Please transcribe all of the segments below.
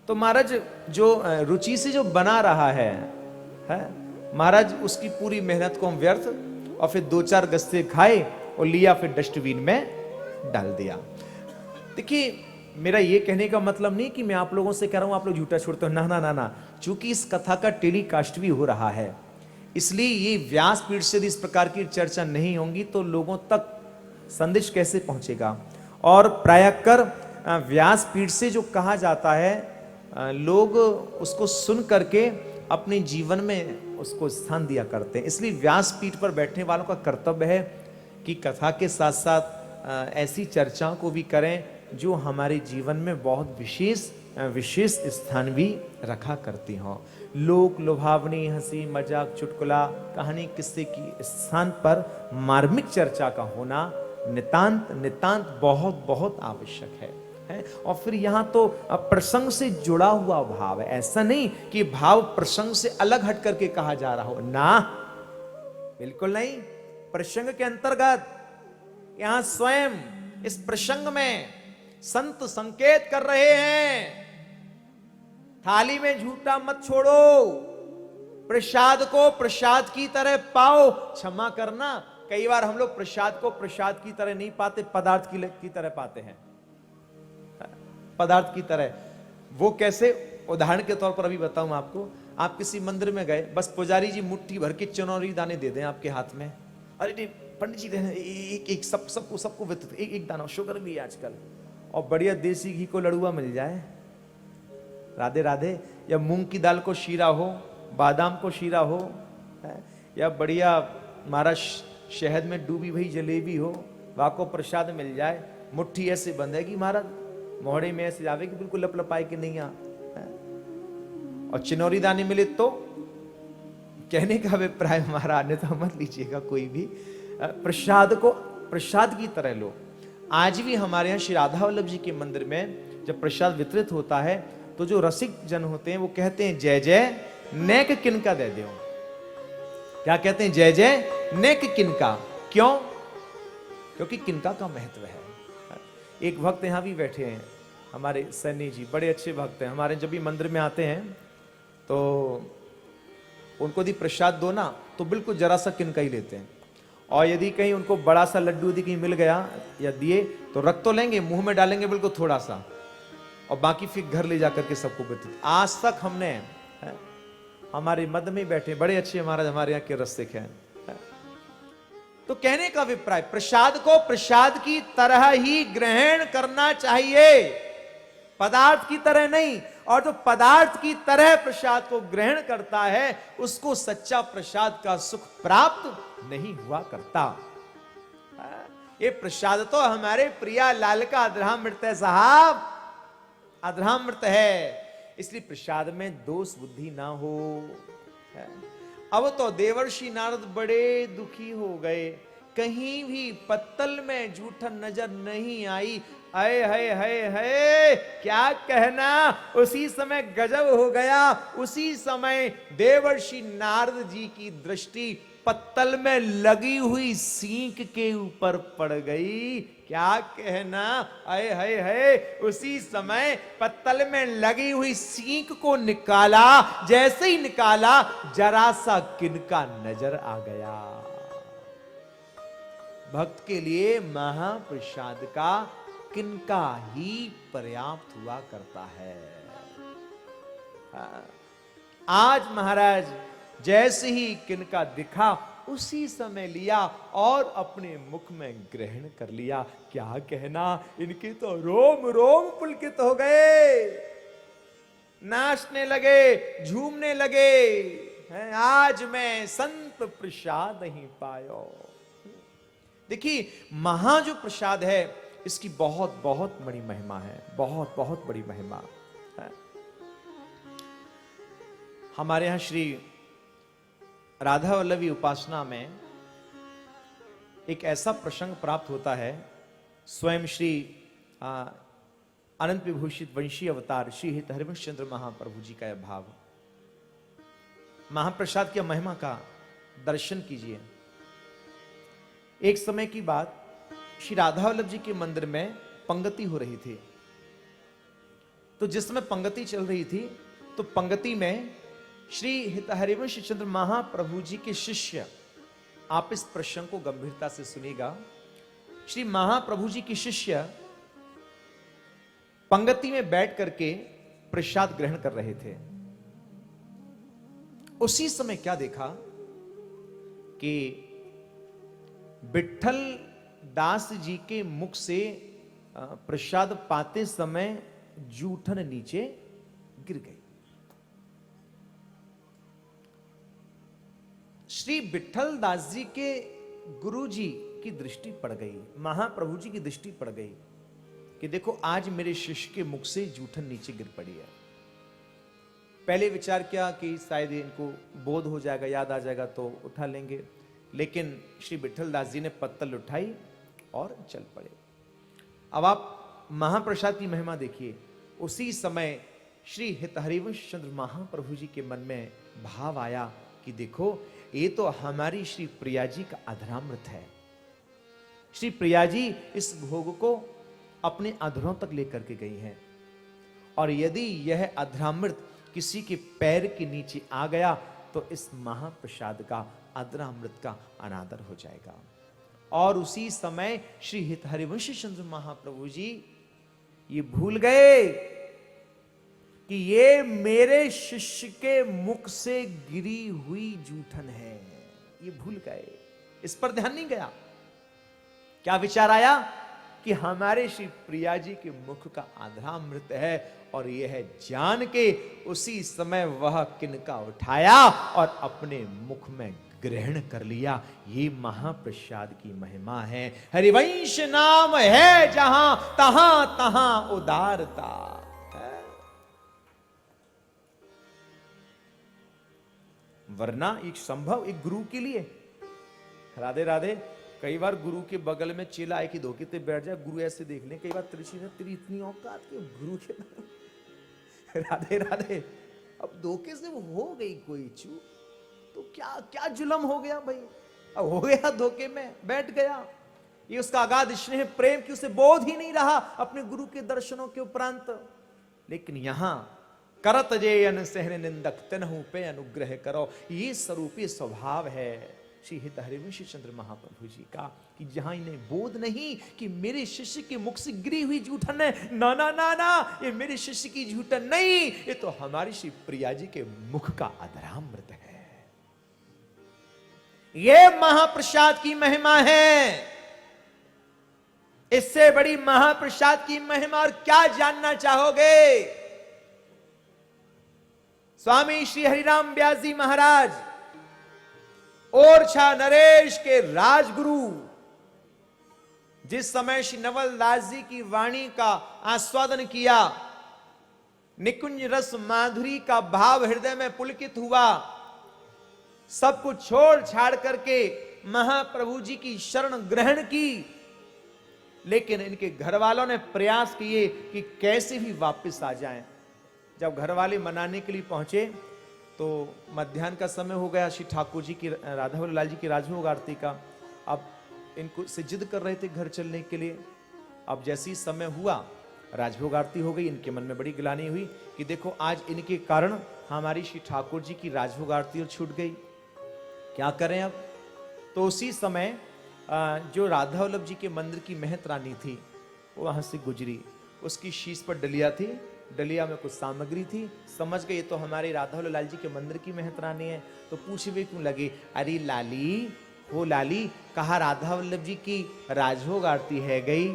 तो महाराज जो रुचि से जो बना रहा है महाराज उसकी पूरी मेहनत को हम व्यर्थ, और फिर 2-4 गस्ते खाए और लिया फिर डस्टबिन में डाल दिया। देखिए मेरा ये कहने का मतलब नहीं कि मैं आप लोगों से कह रहा हूं आप लोग झूठा छोड़ते हो, ना ना ना ना। चूंकि इस कथा का टेलीकास्ट भी हो रहा है, इसलिए ये व्यासपीठ से यदि इस प्रकार की चर्चा नहीं होंगी तो लोगों तक संदेश कैसे पहुंचेगा। और प्रायकर व्यासपीठ से जो कहा जाता है लोग उसको सुन करके अपने जीवन में उसको स्थान दिया करते हैं। इसलिए व्यासपीठ पर बैठने वालों का कर्तव्य है कि कथा के साथ साथ ऐसी चर्चाओं को भी करें जो हमारे जीवन में बहुत विशेष स्थान भी रखा करती हों। लोक लुभावनी, हंसी मजाक, चुटकुला, कहानी, किस्से की स्थान पर मार्मिक चर्चा का होना नितांत नितांत बहुत बहुत आवश्यक है। और फिर यहां तो प्रसंग से जुड़ा हुआ भाव है, ऐसा नहीं कि भाव प्रसंग से अलग हट करके कहा जा रहा हो, ना बिल्कुल नहीं। प्रसंग के अंतर्गत यहां स्वयं इस प्रसंग में संत संकेत कर रहे हैं, थाली में झूठा मत छोड़ो, प्रसाद को प्रसाद की तरह पाओ। क्षमा करना, कई बार हम लोग प्रसाद को प्रसाद की तरह नहीं पाते, पदार्थ की तरह पाते हैं। पदार्थ की तरह वो कैसे, उदाहरण के तौर पर अभी बताऊं आपको। आप किसी मंदिर में गए, बस पुजारी जी मुट्ठी भर के चनौरी दाने दे दें आपके हाथ में, अरे पंडित जी एक एक सबको वितरित, एक एक दाना, शुगर भी है आजकल, और बढ़िया देसी घी को लड़ुआ मिल जाए, राधे राधे, या मूंग की दाल को शीरा हो, बादाम को शीरा हो, या बढ़िया महाराज शहद में डूबी हुई जलेबी हो, वाको प्रसाद मिल जाए, मुट्ठी ऐसे बंधेगी महाराज, मोहड़े में ऐसे जावेगी, बिल्कुल लप लपाए कि नहीं आ, और चिनौरी दाने मिले तो कहने का अभिप्राय हमारा, अन्यथा मत लीजिएगा कोई भी, प्रसाद को प्रसाद की तरह लो। आज भी हमारे यहाँ श्री राधा वल्लभ जी के मंदिर में जब प्रसाद वितरित होता है तो जो रसिक जन होते हैं वो कहते हैं जय जय नेक किनका दे दो। क्या कहते हैं? जय जय नेक किनका। क्यों? क्योंकि किनका का महत्व है। एक भक्त यहां भी बैठे हैं, हमारे सैनी जी, बड़े अच्छे भक्त हैं हमारे। जब भी मंदिर में आते हैं तो उनको यदि प्रसाद दो ना तो बिल्कुल जरा सा किनका ही लेते हैं, और यदि कहीं उनको बड़ा सा लड्डू यदि कहीं मिल गया या दिए तो रख तो लेंगे, मुंह में डालेंगे बिल्कुल थोड़ा सा, और बाकी फिर घर ले जाकर के सबको वितरित। आज तक हमने हमारे मध्य में बैठे बड़े अच्छे महाराज हमारे यहाँ के रसिक हैं। तो कहने का अभिप्राय, प्रसाद को प्रसाद की तरह ही ग्रहण करना चाहिए, पदार्थ की तरह नहीं। और जो पदार्थ की तरह प्रसाद को ग्रहण करता है उसको सच्चा प्रसाद का सुख प्राप्त नहीं हुआ करता। ये प्रसाद तो हमारे प्रिया लाल का अधरामृत है साहब, अधरामृत है, इसलिए प्रसाद में दोष बुद्धि ना हो। अब तो देवर्षि नारद बड़े दुखी हो गए, कहीं भी पत्तल में जूठन नजर नहीं आई। हाय हाय हाय हाय, क्या कहना, उसी समय गजब हो गया। उसी समय देवर्षि नारद जी की दृष्टि पत्तल में लगी हुई सींक के ऊपर पड़ गई। क्या कहना, हाय हाय हाय, उसी समय पत्तल में लगी हुई सींक को निकाला, जैसे ही निकाला जरा सा किनका नजर आ गया। भक्त के लिए महाप्रसाद का किनका ही पर्याप्त हुआ करता है। आज महाराज जैसे ही किनका दिखा उसी समय लिया और अपने मुख में ग्रहण कर लिया। क्या कहना, इनके तो रोम रोम पुलकित हो गए, नाचने लगे, झूमने लगे, आज मैं संत प्रसाद ही पायो। देखिए महा जो प्रसाद है इसकी बहुत बहुत बड़ी महिमा है, बहुत बहुत बड़ी महिमा है। हमारे यहां श्री राधा वल्लभी उपासना में एक ऐसा प्रसंग प्राप्त होता है, स्वयं श्री अनंत विभूषित वंशी अवतार श्री हित हरिवंश चंद्र महाप्रभु जी का यह भाव। महाप्रसाद की महिमा का दर्शन कीजिए। एक समय की बात, श्री राधा वल्लभ जी के मंदिर में पंगति हो रही थी। तो जिस समय पंगति चल रही थी, तो पंगति में श्री हरिवंश चंद्र महाप्रभु जी के शिष्य, आप इस प्रसंग को गंभीरता से सुनिएगा। श्री महाप्रभु जी के शिष्य पंगति में बैठ करके प्रसाद ग्रहण कर रहे थे। उसी समय क्या देखा कि विट्ठल दास जी के मुख से प्रसाद पाते समय जूठन नीचे गिर गई। श्री विट्ठल दास जी के गुरु जी की दृष्टि पड़ गई, महाप्रभु जी की दृष्टि पड़ गई कि देखो आज मेरे शिष्य के मुख से जूठन नीचे गिर पड़ी है। पहले विचार किया कि शायद इनको बोध हो जाएगा, याद आ जाएगा तो उठा लेंगे, लेकिन श्री विट्ठल दास जी ने पत्तल उठाई और चल पड़े। अब आप महाप्रसाद की महिमा देखिए। उसी समय श्री हितहरिवंश चंद्र महाप्रभु जी के मन में भाव आया कि देखो ये तो हमारी श्री प्रिया जी का अधरामृत है। श्री प्रिया जी इस भोग को अपने अधरों तक लेकर के गई हैं, और यदि यह अधरामृत किसी के पैर के नीचे आ गया तो इस महाप्रसाद का, अधरामृत का अनादर हो जाएगा। और उसी समय श्री हितहरिवंश चंद्र महाप्रभु जी ये भूल गए कि ये मेरे शिष्य के मुख से गिरी हुई जूठन है। ये भूल गए, इस पर ध्यान नहीं गया। क्या विचार आया कि हमारे श्री प्रिया जी के मुख का अधरामृत है, और यह जान के उसी समय वह किनका उठाया और अपने मुख में ग्रहण कर लिया। ये महाप्रसाद की महिमा है। हरिवंश नाम है जहां तहां तहां उदारता है। वरना एक संभव एक गुरु के लिए, राधे राधे, कई बार गुरु के बगल में चेला आए कि धोखे पे बैठ जाए, गुरु ऐसे देख ले, कई बार तेरी इतनी औकात के गुरु के राधे राधे। अब धोखे से हो गई कोई चूक तो क्या क्या जुल्म हो गया भाई, अब हो गया धोखे में बैठ गया। ये उसका अगाध स्नेह प्रेम की उसे बोध ही नहीं रहा अपने गुरु के दर्शनों के उपरांत। लेकिन यहां करत जे अन सहन निंदक तनहु पे अनुग्रह करो, ये स्वरूपी स्वभाव है श्री हितहरिवंश चंद्र महाप्रभु जी का, कि जहां इन्हें बोध नहीं कि मेरे शिष्य के मुख से गिरी हुई जूठन है, ना ना ना ना, ये मेरे शिष्य की जूठन नहीं, ये तो हमारी श्री प्रिया जी के मुख का अधरामृत है। ये महाप्रसाद की महिमा है। इससे बड़ी महाप्रसाद की महिमा और क्या जानना चाहोगे? स्वामी श्री हरिराम व्यास जी महाराज ओरछा नरेश के राजगुरु, जिस समय श्री नवल दास जी की वाणी का आस्वादन किया, निकुंज रस माधुरी का भाव हृदय में पुलकित हुआ, सब कुछ छोड़ छाड़ करके महाप्रभु जी की शरण ग्रहण की। लेकिन इनके घर वालों ने प्रयास किए कि कैसे भी वापस आ जाएं। जब घर वाले मनाने के लिए पहुंचे तो मध्याह्न का समय हो गया। श्री ठाकुर जी की, राधा लाल जी की राजभोग आरती का, अब इनको से जिद कर रहे थे घर चलने के लिए। अब जैसे ही समय हुआ, राजभोग आरती हो गई, इनके मन में बड़ी ग्लानि हुई कि देखो आज इनके कारण हमारी श्री ठाकुर जी की राजभोग आरती और छूट गई, क्या करें अब। तो उसी समय जो राधा वल्लभ जी के मंदिर की महत रानी थी वो वहां से गुजरी। उसकी शीश पर डलिया थी, डलिया में कुछ सामग्री थी। समझ गए ये तो हमारे राधा वल्लभ लाल जी के मंदिर की महत रानी है। तो पूछे क्यों लगे, अरे लाली, हो लाली, कहा राधा वल्लभ जी की राजभोग आरती है गई?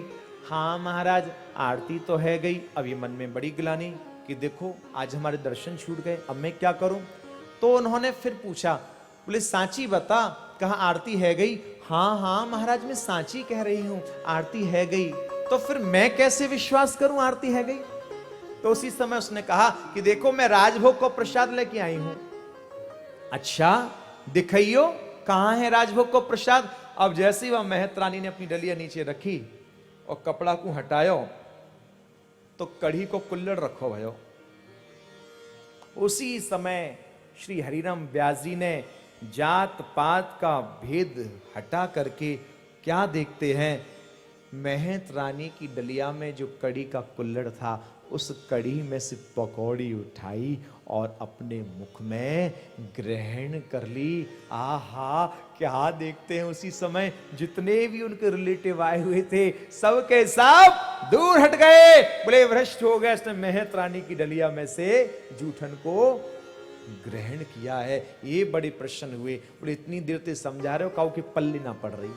हाँ महाराज, आरती तो है गई। अब ये मन में बड़ी गिलानी कि देखो आज हमारे दर्शन छूट गए, अब मैं क्या करूं। तो उन्होंने फिर पूछा, बोले सांची बता, कहा आरती है गई? हाँ हाँ महाराज, मैं सांची कह रही हूं, आरती है गई। तो फिर मैं कैसे विश्वास करूं आरती है गई। तो उसी समय उसने कहा कि देखो मैं राजभोग को प्रसाद लेके आई हूं। अच्छा दिखाइयो, कहां है राजभोग को प्रसाद। अब जैसे ही वह महत रानी ने अपनी डलिया नीचे रखी और कपड़ा को हटायो तो कढ़ी को कुल्लड़ रखो भयो। उसी समय श्री हरिराम व्यास जी ने जात पात का भेद हटा करके क्या देखते हैं, महत रानी की डलिया में जो कड़ी का कुल्लड़ था उस कड़ी में से पकौड़ी उठाई और अपने मुख में ग्रहण कर ली। आहा, क्या देखते हैं उसी समय जितने भी उनके रिलेटिव आए हुए थे सब के सब दूर हट गए। बोले भ्रष्ट हो गए, इसने मेहत रानी की डलिया में से जूठन को ग्रहण किया है। ये बड़े प्रसन्न हुए। बोले इतनी देर से समझा रहे हो, काऊ की पल्ली ना पड़ रही।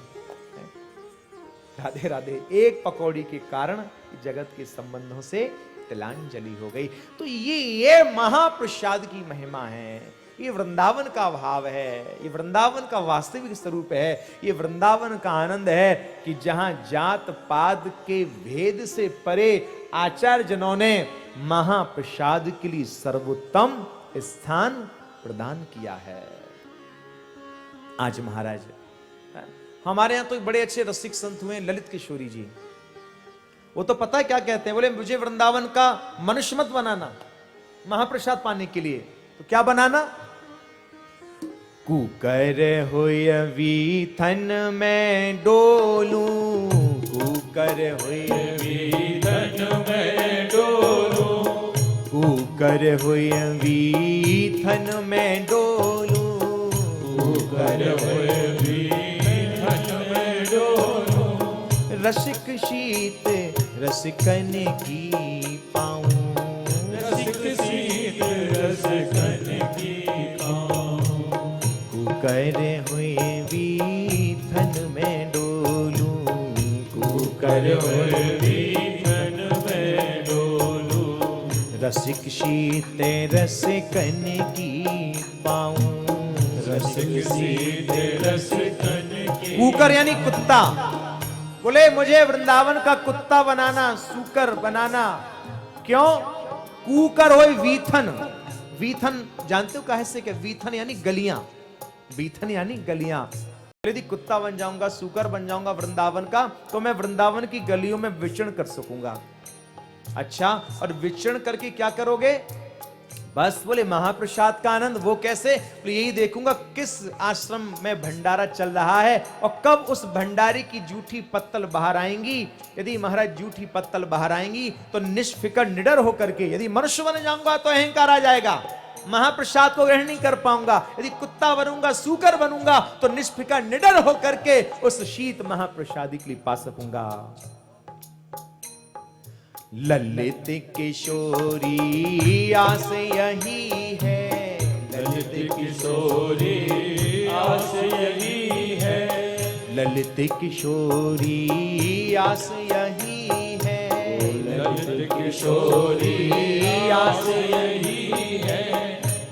राधे राधे। एक पकौड़ी के कारण जगत के संबंधों से तिलांजलि हो गई। तो ये महाप्रसाद की महिमा है, ये वृंदावन का भाव है, ये वृंदावन का वास्तविक स्वरूप है, ये वृंदावन का आनंद है कि जहां जात पात के भेद से परे आचार्य जनों ने महाप्रसाद के लिए सर्वोत्तम स्थान प्रदान किया है। आज महाराज, हमारे यहां तो बड़े अच्छे रसिक संत हुए ललित किशोरी जी। वो तो पता है क्या कहते हैं, बोले मुझे वृंदावन का मनुष्य मत बनाना महाप्रसाद पाने के लिए। तो क्या बनाना? कुकर होय वीथन में डोलूं, कुकर होय वीथन में डोलूं, कुकर होय वीथन में डोलूं, कुकर होय रसिक शीत रसिकन की पाऊं, रसिक शीत रसिकन की पाऊं, कुकर हुए वीथन में डोलूं, कुकर हुए वीथन में डोलूं, रसिक शीत रसिकन की पाऊं, रसिक शीत रसिकन की। कुकर यानी कुत्ता। बोले मुझे वृंदावन का कुत्ता बनाना, सूकर बनाना। क्यों? कूकर होए वीथन। वीथन जानते हो काहे से? क्या वीथन यानी गलियां, वीथन यानी गलियां। यदि कुत्ता बन जाऊंगा, सूकर बन जाऊंगा वृंदावन का, तो मैं वृंदावन की गलियों में विचरण कर सकूंगा। अच्छा, और विचरण करके क्या करोगे? बस बोले महाप्रसाद का आनंद। वो कैसे? तो यही देखूंगा किस आश्रम में भंडारा चल रहा है और कब उस भंडारे की जूठी पत्तल बाहर आएंगी। यदि महाराज जूठी पत्तल बाहर आएंगी तो निष्फिकर निडर होकर के, यदि मनुष्य बन जाऊंगा तो अहंकार आ जाएगा, महाप्रसाद को ग्रहण नहीं कर पाऊंगा। यदि कुत्ता बनूंगा, सूकर बनूंगा तो निष्फिकर निडर होकर के उस शीत महाप्रसादी के लिए पा सकूंगा। ललित किशोरी आस यही है, ललित किशोरी आस यही है, ललित किशोरी आस यही है, ललित किशोरी आस यही है।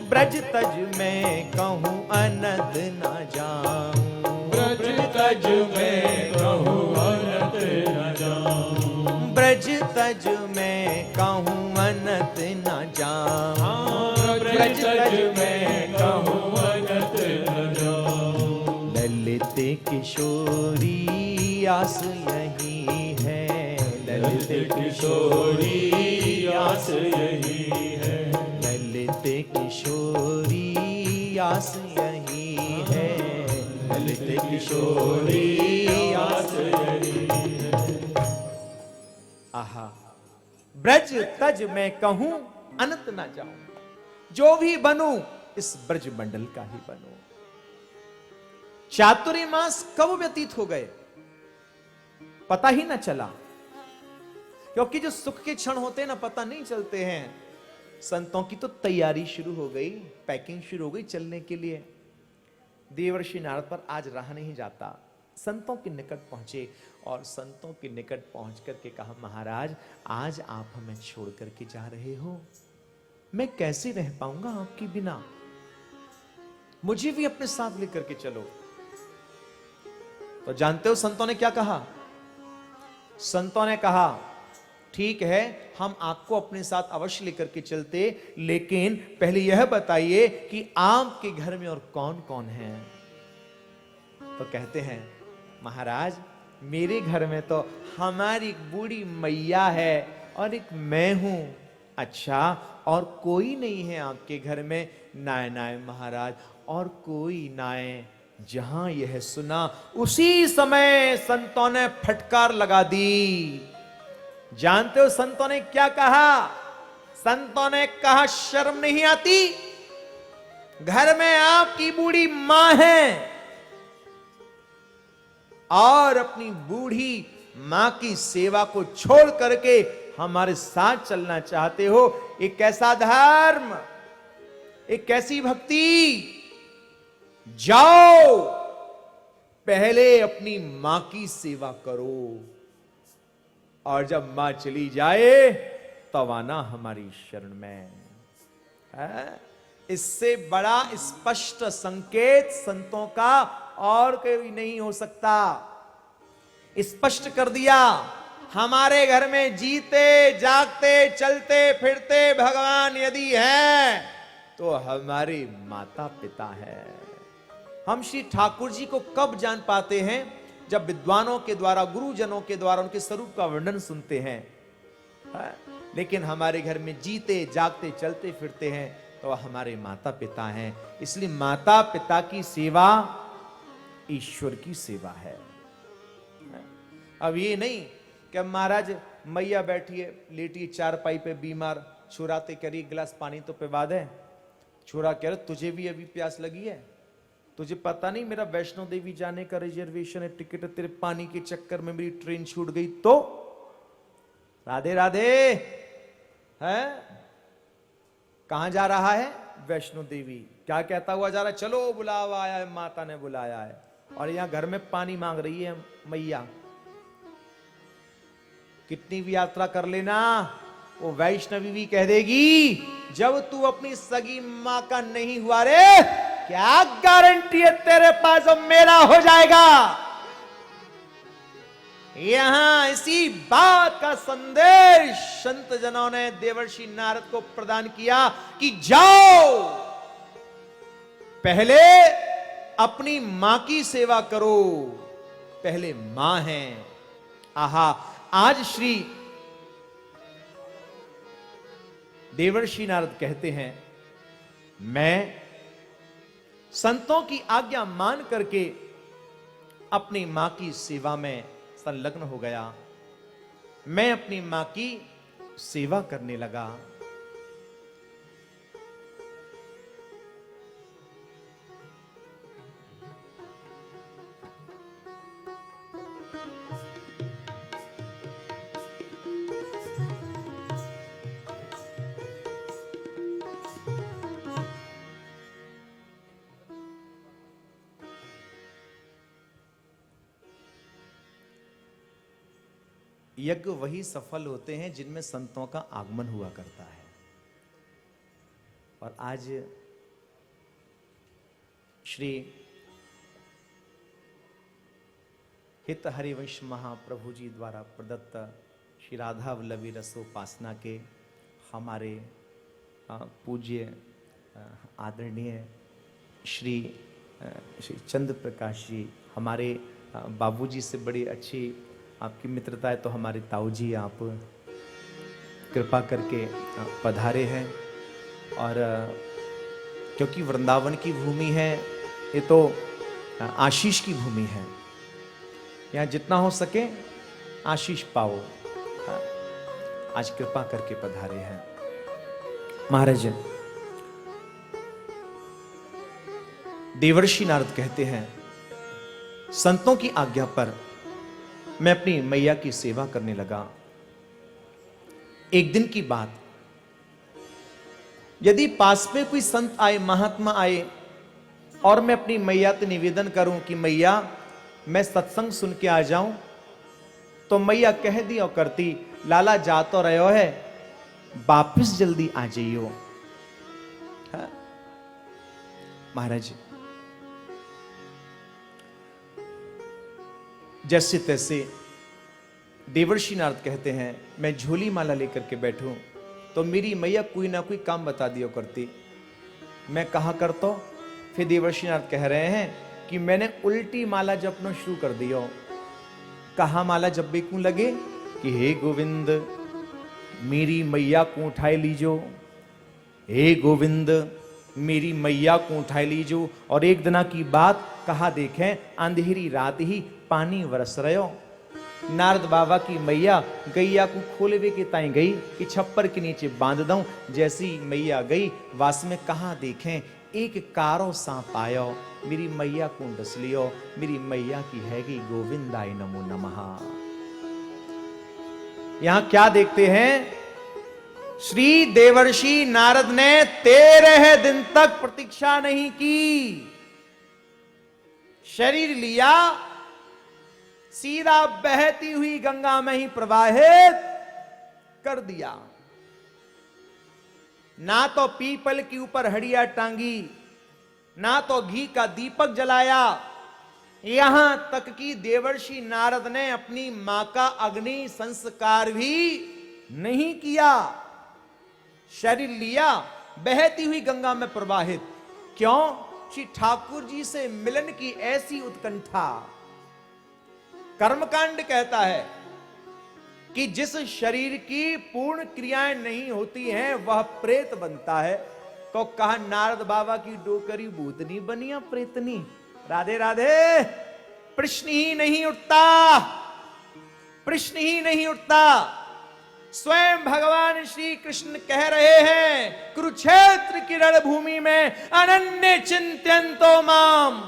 ब्रज तज में कहूँ अनद न जाऊं, ब्रज तज में कहूँ अनद न जाऊं, ब्रज तज में कहूँ अनत न जाऊं, ब्रज तज में कहूँ अनत न जाऊं। ललित किशोरी आस यही है, ललित किशोरी आस यही है, ललित किशोरी आस यही है, ललित किशोरी आस यही है। आहा, ब्रज तज में कहूं अनंत ना जाऊं, जो भी बनूं इस ब्रज मंडल का ही बनूं। चातुर्मास कब व्यतीत हो गए पता ही ना चला, क्योंकि जो सुख के क्षण होते हैं ना पता नहीं चलते हैं। संतों की तो तैयारी शुरू हो गई, पैकिंग शुरू हो गई चलने के लिए। देवर्षि नारद पर आज रहा नहीं जाता, संतों के निकट पहुंचे और संतों के निकट पहुंच करके कहा, महाराज आज आप हमें छोड़ करके जा रहे हो, मैं कैसे रह पाऊंगा आपके बिना, मुझे भी अपने साथ लेकर के चलो। तो जानते हो संतों ने क्या कहा? संतों ने कहा ठीक है, हम आपको अपने साथ अवश्य लेकर के चलते, लेकिन पहले यह बताइए कि आपके घर में और कौन कौन है। तो कहते हैं, महाराज मेरे घर में तो हमारी एक बूढ़ी मैया है और एक मैं हूं। अच्छा, और कोई नहीं है आपके घर में? नाय नाय महाराज, और कोई नाय। जहां यह सुना उसी समय संतों ने फटकार लगा दी, जानते हो संतों ने क्या कहा? संतों ने कहा शर्म नहीं आती? घर में आपकी बूढ़ी मां है और अपनी बूढ़ी मां की सेवा को छोड़ करके हमारे साथ चलना चाहते हो? एक कैसा धर्म, एक कैसी भक्ति! जाओ पहले अपनी मां की सेवा करो और जब मां चली जाए तब आना हमारी शरण में। है? इससे बड़ा स्पष्ट संकेत संतों का और कोई नहीं हो सकता। स्पष्ट कर दिया, हमारे घर में जीते जागते चलते फिरते भगवान यदि हैं तो हमारे माता पिता है। हम श्री ठाकुर जी को कब जान पाते हैं? जब विद्वानों के द्वारा, गुरुजनों के द्वारा उनके स्वरूप का वर्णन सुनते हैं। लेकिन हमारे घर में जीते जागते चलते फिरते हैं तो हमारे माता पिता हैं। इसलिए माता पिता की सेवा ईश्वर की सेवा है। अब ये नहीं कि महाराज मैया बैठी है लेटी चारपाई पे बीमार, छुराते करी गिलास पानी तो पिवा दे। छुरा कह रहे तुझे भी अभी प्यास लगी है? तुझे पता नहीं मेरा वैष्णो देवी जाने का रिजर्वेशन है, टिकट है, तेरे पानी के चक्कर में मेरी ट्रेन छूट गई तो राधे राधे है। कहां जा रहा है? वैष्णो देवी। क्या कहता हुआ जा रहा है? चलो बुलावा आया है, माता ने बुलाया है। और यहां घर में पानी मांग रही है मैया। कितनी भी यात्रा कर लेना, वो वैष्णवी भी कह देगी जब तू अपनी सगी मां का नहीं हुआ रे, क्या गारंटी है तेरे पास अब मेरा हो जाएगा। यहां इसी बात का संदेश संत जनों ने देवर्षि नारद को प्रदान किया कि जाओ पहले अपनी मां की सेवा करो, पहले मां है। आहा, आज श्री देवर्षि नारद कहते हैं मैं संतों की आज्ञा मान करके अपनी मां की सेवा में संलग्न हो गया। मैं अपनी मां की सेवा करने लगा। यज्ञ वही सफल होते हैं जिनमें संतों का आगमन हुआ करता है। और आज श्री हित हरिवंश महाप्रभु जी द्वारा प्रदत्त श्री राधा वल्लभी रसोपासना के हमारे पूज्य आदरणीय श्री चंद्र प्रकाश जी, हमारे बाबूजी से बड़ी अच्छी आपकी मित्रता है, तो हमारे ताऊ जी आप कृपा करके पधारे हैं। और क्योंकि वृंदावन की भूमि है, ये तो आशीष की भूमि है, यहाँ जितना हो सके आशीष पाओ। आज कृपा करके पधारे हैं महाराज। देवर्षि नारद कहते हैं संतों की आज्ञा पर मैं अपनी मैया की सेवा करने लगा। एक दिन की बात, यदि पास में कोई संत आए, महात्मा आए और मैं अपनी मैया से निवेदन करूं कि मैया मैं सत्संग सुन के आ जाऊं, तो मैया कह दी और करती लाला जा तो रहो है, वापिस जल्दी आ जाइयो। महाराज जैसे तैसे देवर्षि नारद कहते हैं मैं झोली माला लेकर के बैठूं तो मेरी मैया कोई ना कोई काम बता दियो करती। मैं कहा करता, फिर देवर्षि नारद कह रहे हैं कि मैंने उल्टी माला जपना शुरू कर दियो। कहा माला जब भी क्यों लगे कि हे गोविंद मेरी मैया को उठाए लीजो, हे गोविंद मेरी मैया को उठाए लीजो। और एक दिन की बात कहा देखें, अंधेरी रात ही पानी बरस रहे हो, नारद बाबा की मैया गैया को खोलवे के ताई गई कि छप्पर के नीचे बांध दऊं। जैसी मैया गई वास में कहा देखें एक कारो सांप आयो, मेरी मैया को डस लियो, मेरी मैया की हैगी गोविंदाय नमो नमः। यहां क्या देखते हैं, श्री देवर्षि नारद ने 13 दिन तक प्रतीक्षा नहीं की, शरीर लिया, सीधा बहती हुई गंगा में ही प्रवाहित कर दिया। ना तो पीपल के ऊपर हड़िया टांगी, ना तो घी का दीपक जलाया, यहां तक कि देवर्षि नारद ने अपनी मां का अग्नि संस्कार भी नहीं किया। शरीर लिया, बहती हुई गंगा में प्रवाहित। क्यों? श्री ठाकुर जी से मिलन की ऐसी उत्कंठा। कर्मकांड कहता है कि जिस शरीर की पूर्ण क्रियाएं नहीं होती हैं वह प्रेत बनता है। तो कहा नारद बाबा की डोकरी भूतनी बनी या प्रेतनी? राधे राधे। प्रश्न ही नहीं उठता, प्रश्न ही नहीं उठता। स्वयं भगवान श्री कृष्ण कह रहे हैं कुरुक्षेत्र की रणभूमि में अनन्य चिंत्यन्तो माम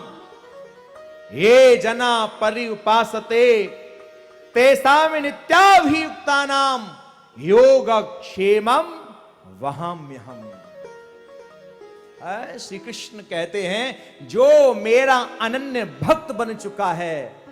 ये जना पर्युपासते तेषां नित्याभियुक्तानां योगक्षेमं वहाम्यहम्। श्री कृष्ण कहते हैं जो मेरा अनन्य भक्त बन चुका है,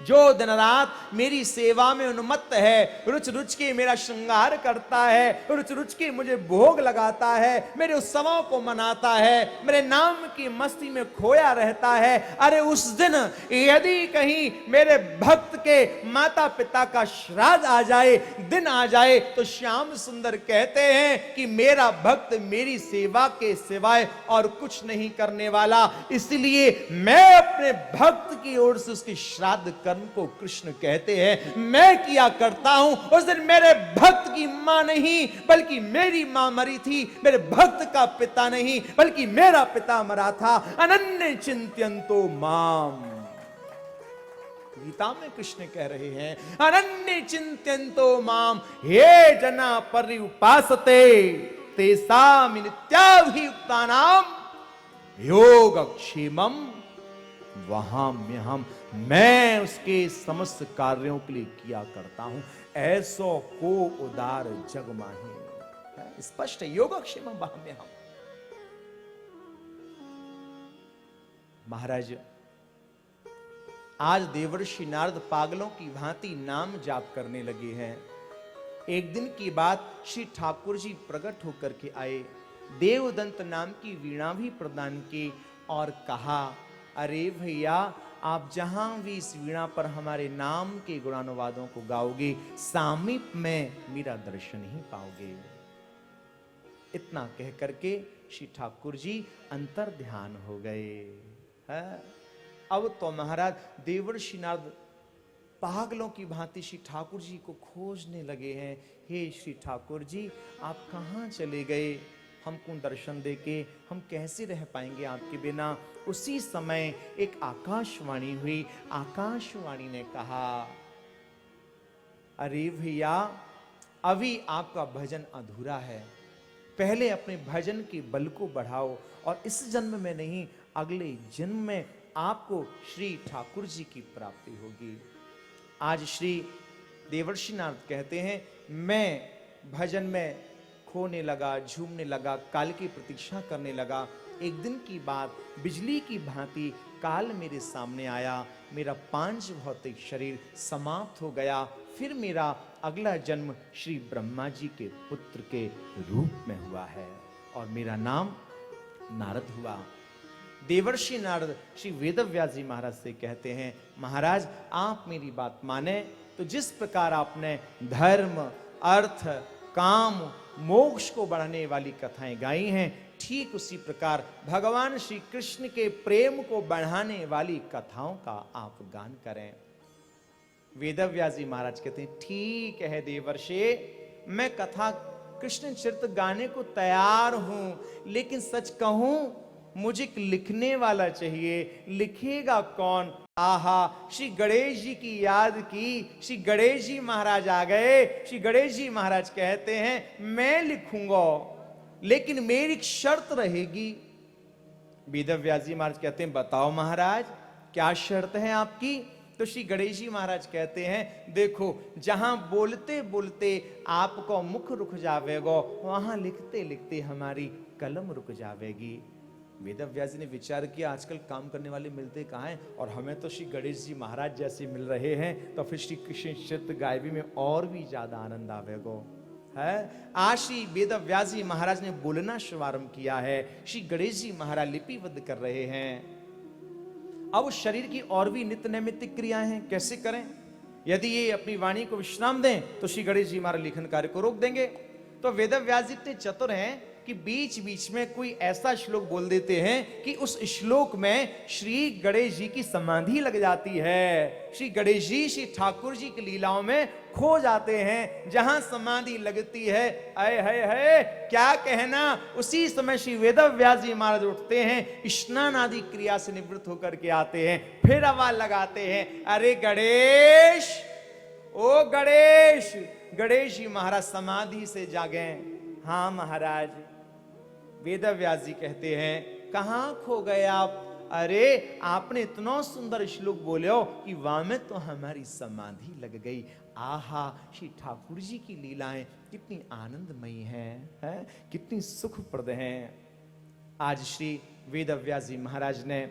जो दिन रात मेरी सेवा में उन्मत्त है, रुच रुच के मेरा श्रृंगार करता है, रुच रुच के मुझे भोग लगाता है, मेरे उत्सवों को मनाता है, मेरे नाम की मस्ती में खोया रहता है, अरे उस दिन यदि कहीं मेरे भक्त के माता पिता का श्राद्ध आ जाए, दिन आ जाए, तो श्याम सुंदर कहते हैं कि मेरा भक्त मेरी सेवा के सिवाय और कुछ नहीं करने वाला। इसलिए मैं अपने भक्त की ओर से उसके श्राद्ध कर्म को कृष्ण कहते हैं मैं किया करता हूं। उस दिन मेरे भक्त की मां नहीं बल्कि मेरी मां मरी थी, मेरे भक्त का पिता नहीं बल्कि मेरा पिता मरा था। अनन्य चिंत्यन्तो माम, गीता में कृष्ण कह रहे हैं अनन्य चिंत्यन्तो माम हे जना पर्युपासते तेषां नित्याभियुक्तानां योगक्षेमं वहाम्यहम्। मैं उसके समस्त कार्यों के लिए किया करता हूं, ऐसो को उदार जग माही। स्पष्ट योगक्षेमं वहाम्यहम्। महाराज आज देवर्षि नारद पागलों की भांति नाम जाप करने लगे हैं। एक दिन की बात, श्री ठाकुर जी प्रकट होकर के आए, देवदंत नाम की वीणा भी प्रदान की और कहा अरे भैया आप जहां भी इस वीणा पर हमारे नाम के गुणानुवादों को गाओगे सामीप में मेरा दर्शन ही पाओगे। इतना कह करके श्री ठाकुर जी अंतर ध्यान हो गए। अब तो महाराज देवर्षि नारद पागलों की भांति श्री ठाकुर जी को खोजने लगे हैं। हे श्री ठाकुर जी आप कहां चले गए? हमको दर्शन देके हम कैसे रह पाएंगे आपके बिना? उसी समय एक आकाशवाणी हुई। आकाशवाणी ने कहा अरे भैया अभी आपका भजन अधूरा है, पहले अपने भजन के बल को बढ़ाओ और इस जन्म में नहीं अगले जन्म में आपको श्री ठाकुर जी की प्राप्ति होगी। आज श्री देवर्षि नारद कहते हैं मैं भजन में खोने लगा, झूमने लगा, काल की प्रतीक्षा करने लगा। एक दिन की बात, बिजली की भांति काल मेरे सामने आया, मेरा पांच भौतिक शरीर समाप्त हो गया। फिर मेरा अगला जन्म श्री ब्रह्मा जी के पुत्र के रूप में हुआ है और मेरा नाम नारद हुआ। देवर्षि नारद श्री वेदव्यास जी महाराज से कहते हैं महाराज आप मेरी बात माने तो जिस प्रकार आपने धर्म, अर्थ, काम, मोक्ष को बढ़ाने वाली कथाएं गाई हैं, ठीक उसी प्रकार भगवान श्री कृष्ण के प्रेम को बढ़ाने वाली कथाओं का आप गान करें। वेदव्यास जी महाराज कहते हैं ठीक है देवर्षि, मैं कथा कृष्ण चरित्र गाने को तैयार हूं, लेकिन सच कहूं मुझे एक लिखने वाला चाहिए, लिखेगा कौन? आहा, श्री गणेश जी की याद की, श्री गणेश जी महाराज आ गए। श्री गणेश जी महाराज कहते हैं मैं लिखूंगा, लेकिन मेरी एक शर्त रहेगी। वेदव्यास जी महाराज कहते हैं बताओ महाराज क्या शर्त है आपकी? तो श्री गणेश जी महाराज कहते हैं देखो, जहां बोलते बोलते आपको मुख रुक जावेगा, वहां लिखते लिखते हमारी कलम रुक जावेगी। वेदव्यास जी ने विचार किया आजकल काम करने वाले मिलते कहाँ हैं, और हमें तो श्री गणेश जी महाराज जैसे मिल रहे हैं, तो फिर श्री कृष्ण चित्त गायबी में और भी ज्यादा आनंद आवेगा है। आज श्री वेदव्यास जी महाराज ने बोलना शुभारंभ किया है। श्री गणेश जी महाराज लिपिबद्ध कर रहे हैं। अब उस शरीर की और भी नित्य नैमित्तिक क्रियाएं हैं, कैसे करें? यदि ये अपनी वाणी को विश्राम दें तो श्री गणेश जी महाराज लेखन कार्य को रोक देंगे। तो वेदव्यास जी इतने चतुर हैं कि बीच बीच में कोई ऐसा श्लोक बोल देते हैं कि उस श्लोक में श्री गणेश जी की समाधि लग जाती है। श्री गणेश जी श्री ठाकुर जी की लीलाओं में खो जाते हैं। जहां समाधि लगती है, अय है क्या कहना, उसी समय श्री वेदव्यास जी महाराज उठते हैं, स्नान आदि क्रिया से निवृत्त होकर के आते हैं, फिर आवाज लगाते हैं अरे गणेश, ओ गणेश। गणेश जी महाराज समाधि से जागे। हाँ महाराज। वेदव्यास जी कहते हैं कहां खो गए आप? अरे आपने इतना सुंदर श्लोक बोले हो कि वहां में तो हमारी समाधि लग गई। आहा, श्री ठाकुर जी की लीलाएं कितनी आनंदमयी हैं, कितनी सुखप्रद हैं। आज श्री वेदव्यास जी महाराज ने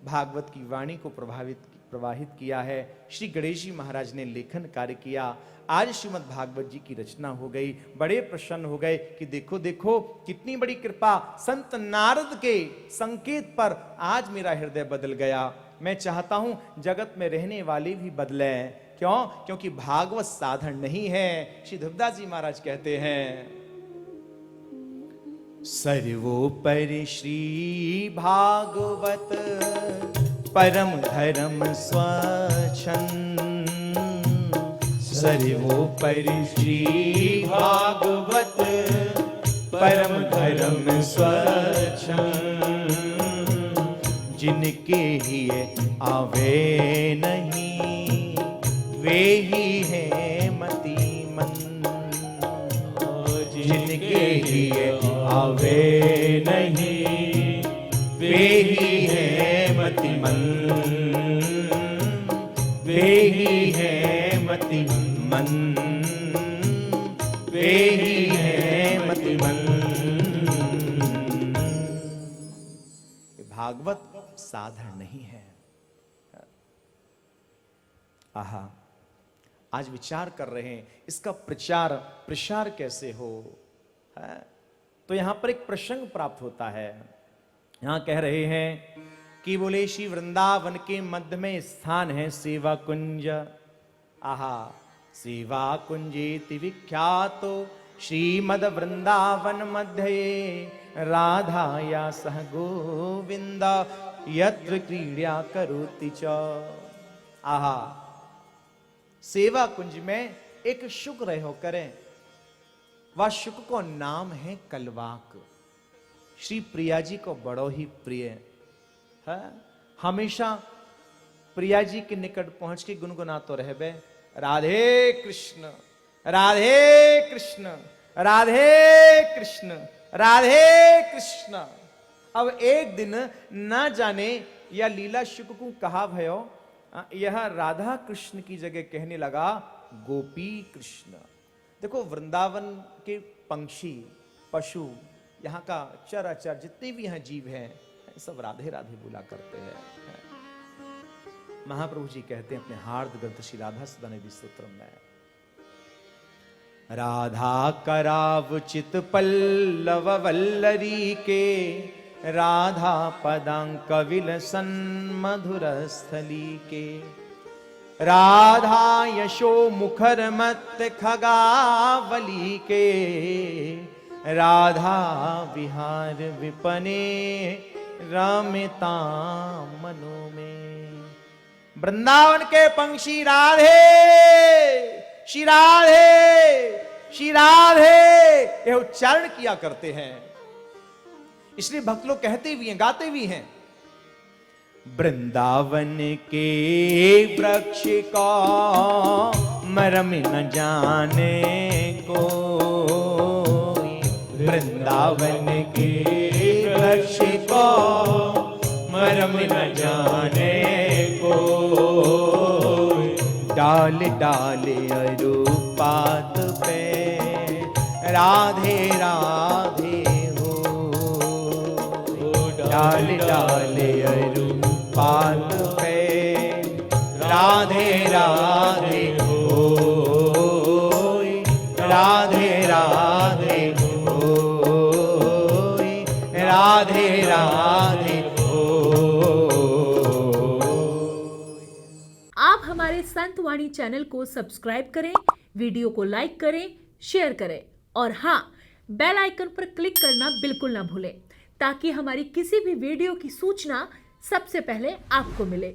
भागवत की वाणी को प्रवाहित किया है। श्री गणेश जी महाराज ने लेखन कार्य किया। आज श्रीमद् भागवत जी की रचना हो गई। बड़े प्रसन्न हो गए कि देखो देखो कितनी बड़ी कृपा, संत नारद के संकेत पर आज मेरा हृदय बदल गया। मैं चाहता हूं जगत में रहने वाले भी बदले। क्यों? क्योंकि भागवत साधन नहीं है। श्री धुरदास जी महाराज कहते हैं सर्वोपरि श्री भागवत परम धर्म स्वच्छंद। सर्वोपरि श्री भागवत परम धर्म स्वच्छंद। जिनके ही आवे नहीं वे ही है मतिमंद। जिनके ही आवे नहीं वे ही है मतिमंद। वे ही है मतिमंद। वे ही है मतिमंद। भागवत साधन नहीं है। आहा, आज विचार कर रहे हैं इसका प्रचार प्रसार कैसे हो है? तो यहां पर एक प्रसंग प्राप्त होता है। यहां कह रहे हैं कि बोले श्री वृंदावन के मध्य में स्थान है सेवा कुंज। आहा, सेवा कुंजेति विख्यातो श्रीमद वृंदावन मध्य राधाया सह गोविंद यत्र क्रीड़ा करोति च। आहा, सेवा कुंज में एक शुक रहो करें। वह शुक को नाम है कलवाक। श्री प्रिया जी को बड़ो ही प्रिय है। हमेशा प्रिया जी के निकट पहुंच के गुनगुना तो रहबे राधे कृष्ण राधे कृष्ण राधे कृष्ण राधे कृष्ण। अब एक दिन ना जाने या लीला शुक को कहा भयो, यह राधा कृष्ण की जगह कहने लगा गोपी कृष्ण। देखो वृंदावन के पंक्षी पशु यहाँ का चराचर जितने भी यहाँ जीव हैं सब राधे राधे बोला करते हैं। महाप्रभु जी कहते हैं अपने हार्द ग्रंथ श्री राधा सदानिधि स्तोत्र में, राधा कराव चित पल्लव वल्लरी के राधा पदांक विलसन मधुर स्थली के। राधा यशो मुखर मत खगावली के। राधा विहार विपने रमता मनो में। वृंदावन के पंक्षी राधे श्री राधे श्री राधे यह उच्चारण किया करते हैं। इसलिए भक्त लोग कहते भी हैं, गाते भी हैं, वृंदावन के वृक्ष का मरम न जाने को, वृंदावन के वृक्ष का मरम न जाने को, डाल डाल अरुपात पे राधे राधे हो, डाल डाल अरुपात पे राधे राधे हो, राधे राधे हो, राधे राधे हो। आप हमारे संत वाणी चैनल को सब्सक्राइब करें, वीडियो को लाइक करें, शेयर करें और हाँ, बेल आइकन पर क्लिक करना बिल्कुल ना भूलें ताकि हमारी किसी भी वीडियो की सूचना सबसे पहले आपको मिले।